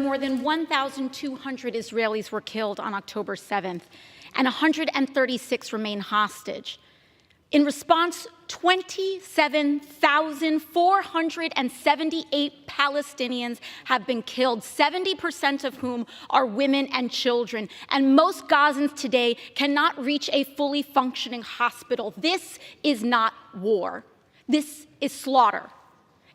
more than 1,200 Israelis were killed on October 7th, and 136 remain hostage. In response, 27,478 Palestinians have been killed, 70% of whom are women and children. And most Gazans today cannot reach a fully functioning hospital. This is not war. This is slaughter.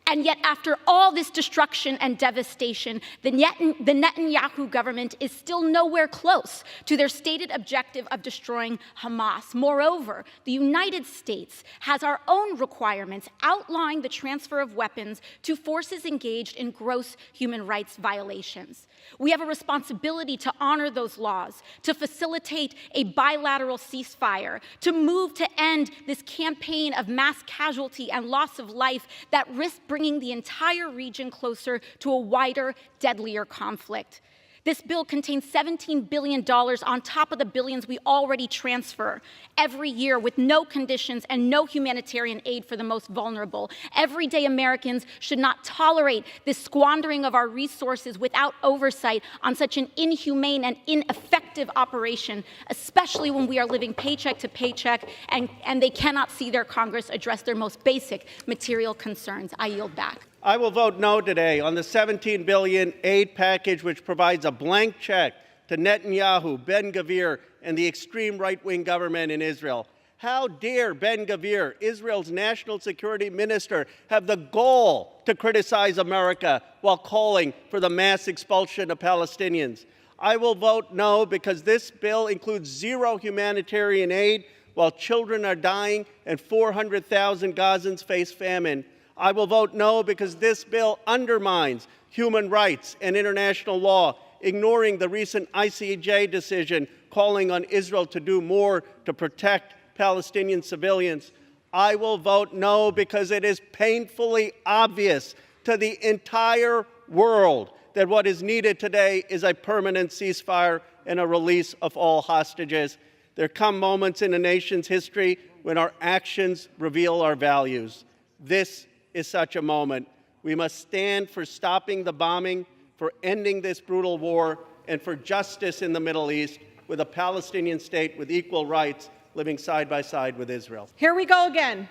And yet, after all this destruction and devastation, the Netanyahu government is still nowhere close to their stated objective of destroying Hamas. Moreover, the United States has our own requirements outlining the transfer of weapons to forces engaged in gross human rights violations. We have a responsibility to honor those laws, to facilitate a bilateral ceasefire, to move to end this campaign of mass casualty and loss of life that risks bringing the entire region closer to a wider, deadlier conflict. This bill contains $17 billion on top of the billions we already transfer every year with no conditions and no humanitarian aid for the most vulnerable. Everyday Americans should not tolerate this squandering of our resources without oversight on such an inhumane and ineffective operation, especially when we are living paycheck to paycheck and they cannot see their Congress address their most basic material concerns. I yield back. I will vote no today on the $17 billion aid package, which provides a blank check to Netanyahu, Ben-Gvir, and the extreme right-wing government in Israel. How dare Ben-Gvir, Israel's national security minister, have the gall to criticize America while calling for the mass expulsion of Palestinians? I will vote no because this bill includes zero humanitarian aid while children are dying and 400,000 Gazans face famine. I will vote no because this bill undermines human rights and international law, ignoring the recent ICJ decision calling on Israel to do more to protect Palestinian civilians. I will vote no because it is painfully obvious to the entire world that what is needed today is a permanent ceasefire and a release of all hostages. There come moments in a nation's history when our actions reveal our values. This is such a moment. We must stand for stopping the bombing, for ending this brutal war, and for justice in the Middle East with a Palestinian state with equal rights living side by side with Israel. Here we go again,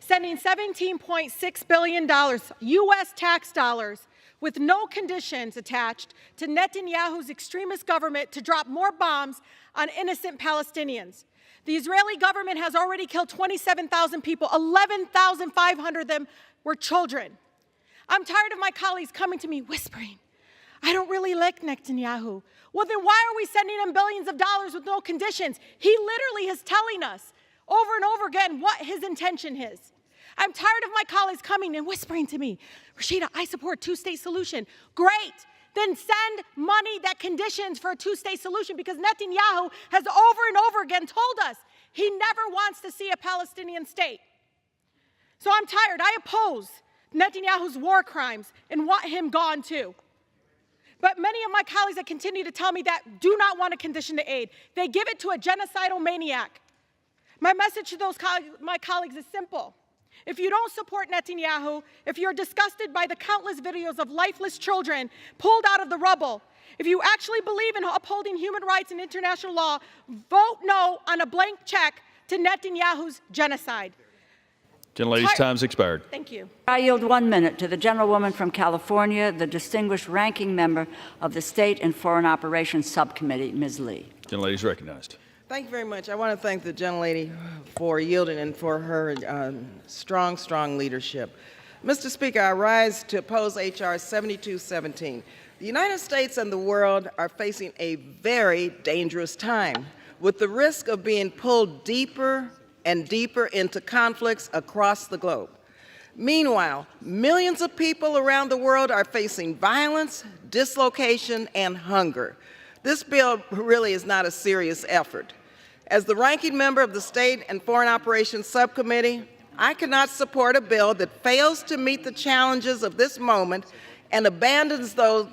sending $17.6 billion U.S. tax dollars with no conditions attached to Netanyahu's extremist government to drop more bombs on innocent Palestinians. The Israeli government has already killed 27,000 people, 11,500 of them were children. I'm tired of my colleagues coming to me whispering, I don't really like Netanyahu. Well, then why are we sending him billions of dollars with no conditions? He literally is telling us over and over again what his intention is. I'm tired of my colleagues coming and whispering to me, Rashida, I support a two-state solution. Great. Then send money that conditions for a two-state solution, because Netanyahu has over and over again told us he never wants to see a Palestinian state. So I'm tired. I oppose Netanyahu's war crimes and want him gone too. But many of my colleagues that continue to tell me that do not want a condition to aid. They give it to a genocidal maniac. My message to my colleagues is simple. If you don't support Netanyahu, if you're disgusted by the countless videos of lifeless children pulled out of the rubble, if you actually believe in upholding human rights and international law, vote no on a blank check to Netanyahu's genocide. Gentlelady's time's expired. Thank you. I yield 1 minute to the gentlewoman from California, the distinguished ranking member of the State and Foreign Operations Subcommittee, Ms. Lee. Gentlelady's recognized. Thank you very much. I want to thank the gentlelady for yielding and for her strong leadership. Mr. Speaker, I rise to oppose H.R. 7217. The United States and the world are facing a very dangerous time, with the risk of being pulled deeper and deeper into conflicts across the globe. Meanwhile, millions of people around the world are facing violence, dislocation, and hunger. This bill really is not a serious effort. As the ranking member of the State and Foreign Operations Subcommittee, I cannot support a bill that fails to meet the challenges of this moment and abandons those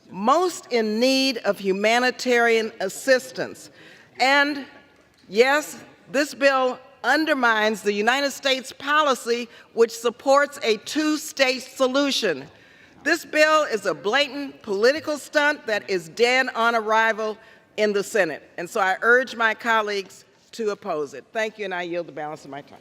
most in need of humanitarian assistance. And yes, this bill undermines the United States policy which supports a two-state solution. This bill is a blatant political stunt that is dead on arrival in the Senate. And so I urge my colleagues to oppose it. Thank you, and I yield the balance of my time.